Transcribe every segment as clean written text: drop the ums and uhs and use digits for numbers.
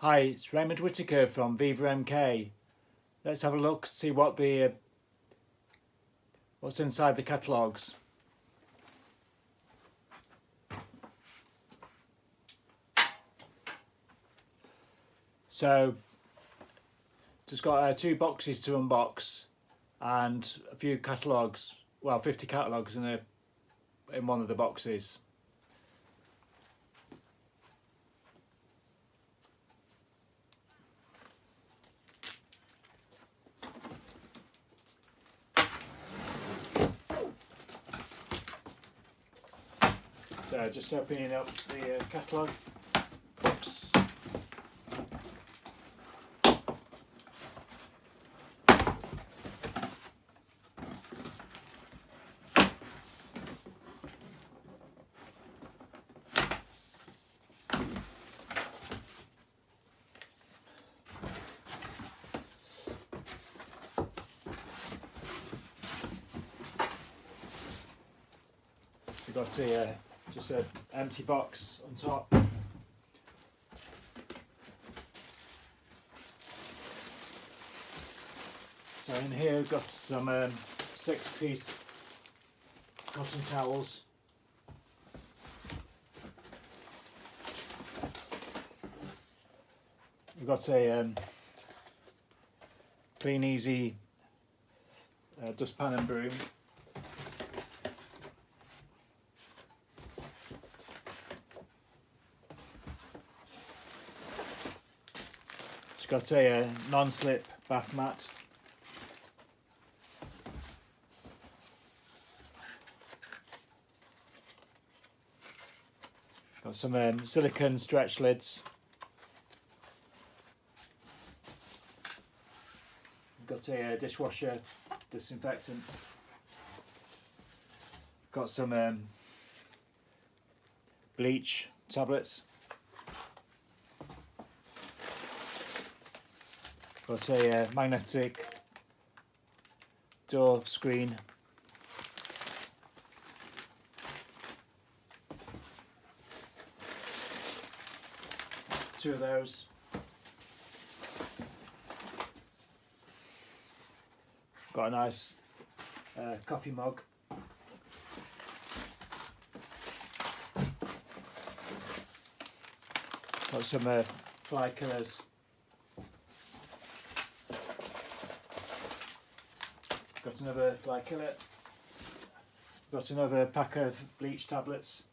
Hi, it's Raymond Whittaker from VivaMK. Let's have a look, see what what's inside the catalogues. So, just got 2 boxes to unbox and a few catalogues. Well, 50 catalogues in one of the boxes. So just opening up the catalogue box. So we've got just an empty box on top. So in here we've got some 6-piece cotton towels. We've got a Clean Easy dustpan and broom. It's got a non-slip bath mat. Got some silicone stretch lids. Got a dishwasher disinfectant. Got some bleach tablets. Got a magnetic door screen. Two of those. Got a nice coffee mug. Got some fly killers. Got another fly killer. Got another pack of bleach tablets.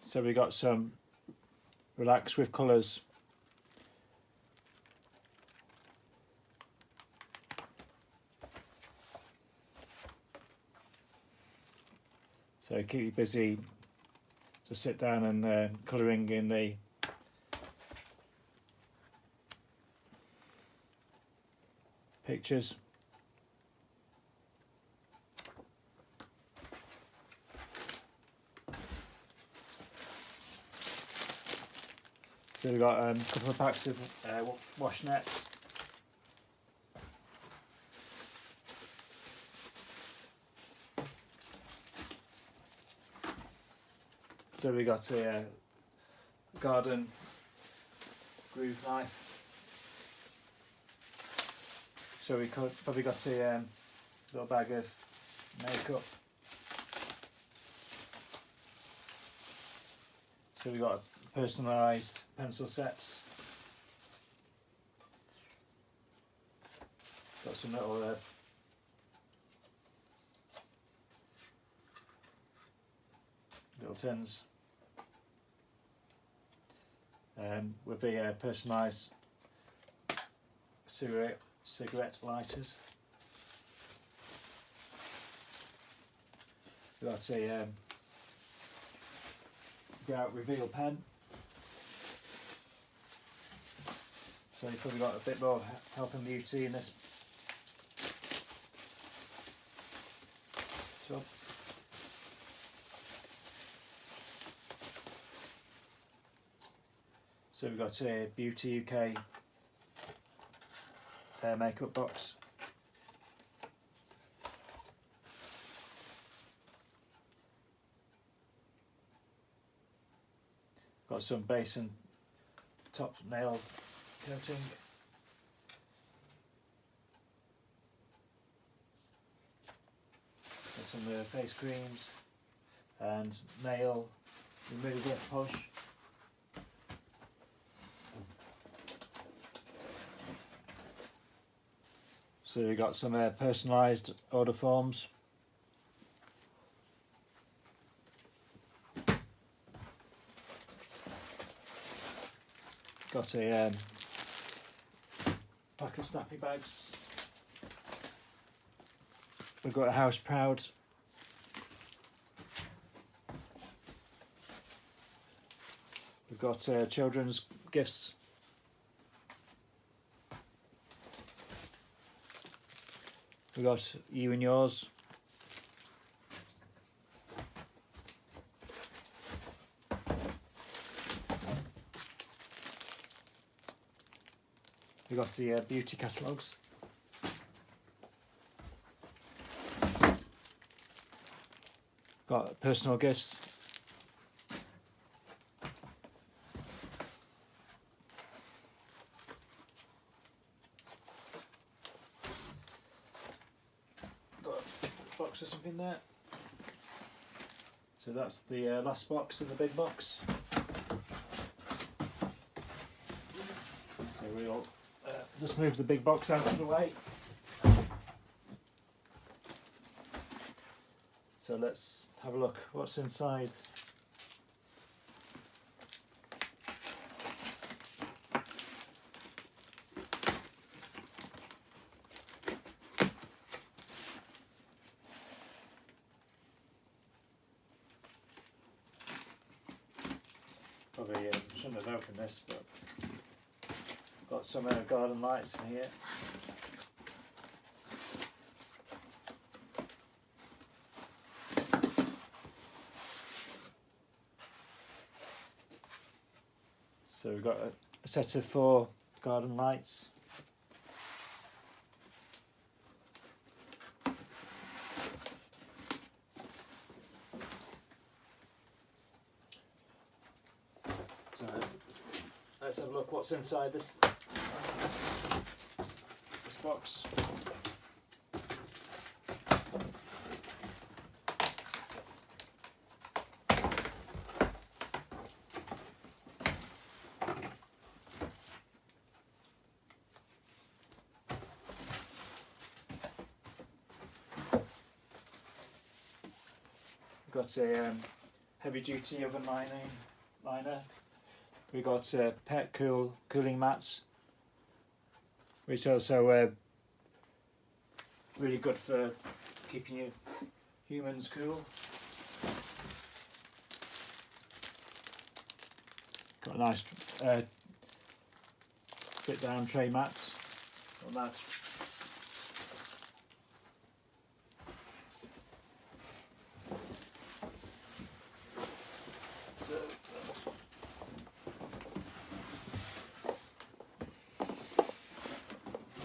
So we got some Relax with colours. So keep you busy. Just sit down and colouring in the pictures. So we've got a couple of packs of wash nets. So we got a garden groove knife. So we probably got a little bag of makeup. So we got personalised pencil sets. Got some little tins with the personalised cigarette lighters. We've got a Grout reveal pen. So you've probably got a bit more health and beauty in this tub. So we've got a Beauty UK makeup box. Got some base and top nail coating. Got some face creams and nail remover push. So we got some personalised order forms. Got a pack of snappy bags. We've got a house proud. We've got children's gifts. We've got you and yours. We've got the beauty catalogues. Got personal gifts. Got a box or something there. So that's the last box in the big box. So we'll just move the big box out of the way. So let's have a look what's inside. Probably shouldn't have opened this, but got some garden lights in here. So we've got a set of 4 garden lights. So let's have a look what's inside this box. We've got a heavy duty oven liner. We got pet cooling mats, which is also really good for keeping your humans cool. Got a nice sit down tray mat on that.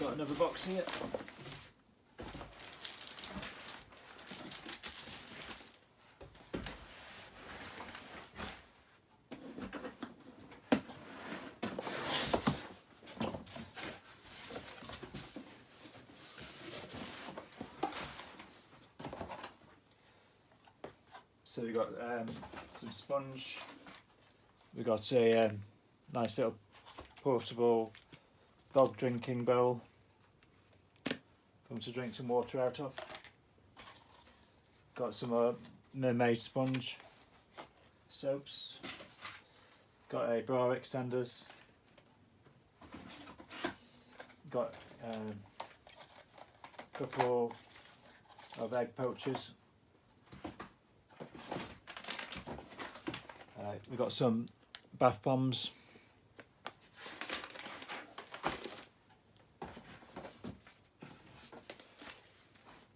Got another box here. So we got some sponge. We got a nice little portable dog drinking bowl for them to drink some water out of. Got some mermaid sponge soaps. Got a bra extenders. Got a couple of egg poachers. We've got some bath bombs.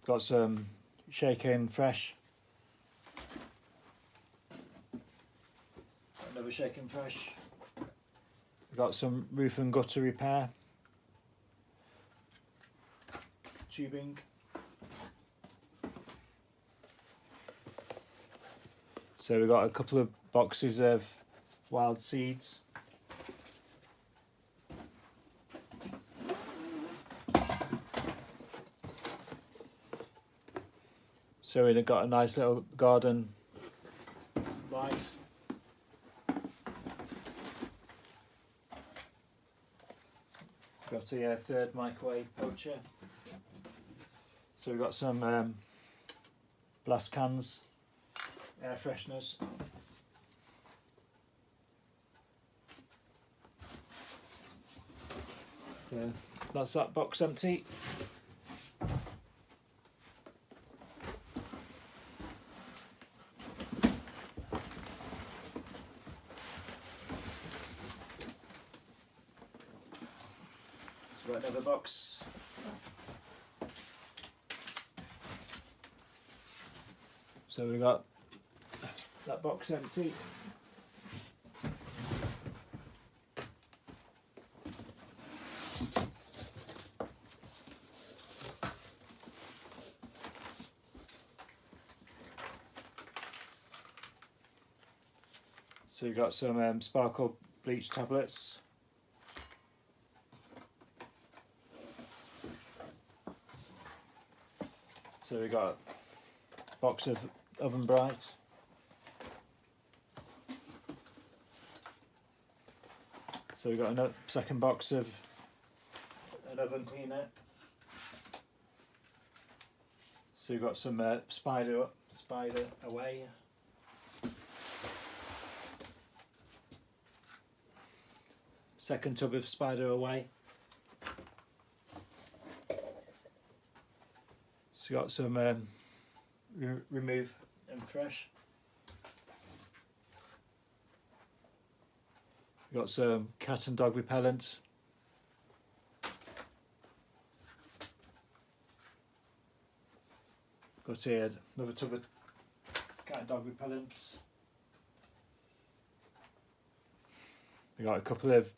Got some shaken fresh. Another shaken fresh. We've got some roof and gutter repair. Tubing. So we've got a couple of boxes of wild seeds. So we've got a nice little garden light. Got a third microwave poacher. So we've got some blast cans, air fresheners. So that's that box empty. So we've got another box. So we've got that box empty. So you've got some sparkle bleach tablets. So we've got a box of Oven Bright. So we've got another second box of an oven cleaner. So we've got some Spider Away. Second tub of Spider Away. So we've got some Remove and Fresh. We've got some cat and dog repellent. Got here another tub of cat and dog repellents. We've got a couple of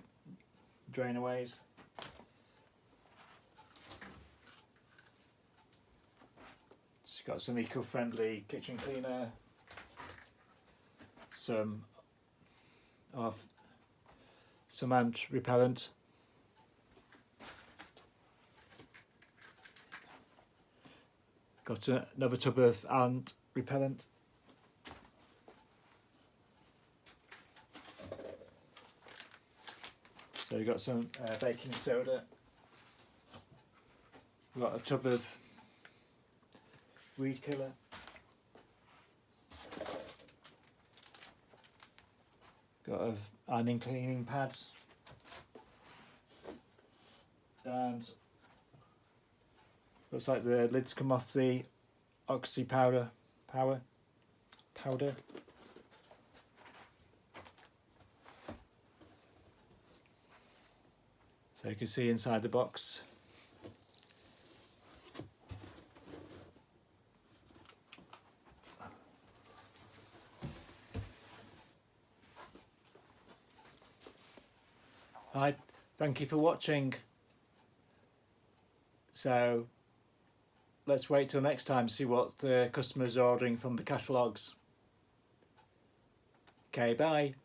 drainaways. It's got some eco-friendly kitchen cleaner, some ant repellent, got another tub of ant repellent, so we've got some baking soda, we've got a tub of weed killer, got a ironing cleaning pads, and looks like the lids come off the oxy powder. So you can see inside the box. Right, thank you for watching. So let's wait till next time to see what the customers are ordering from the catalogues. Okay, bye.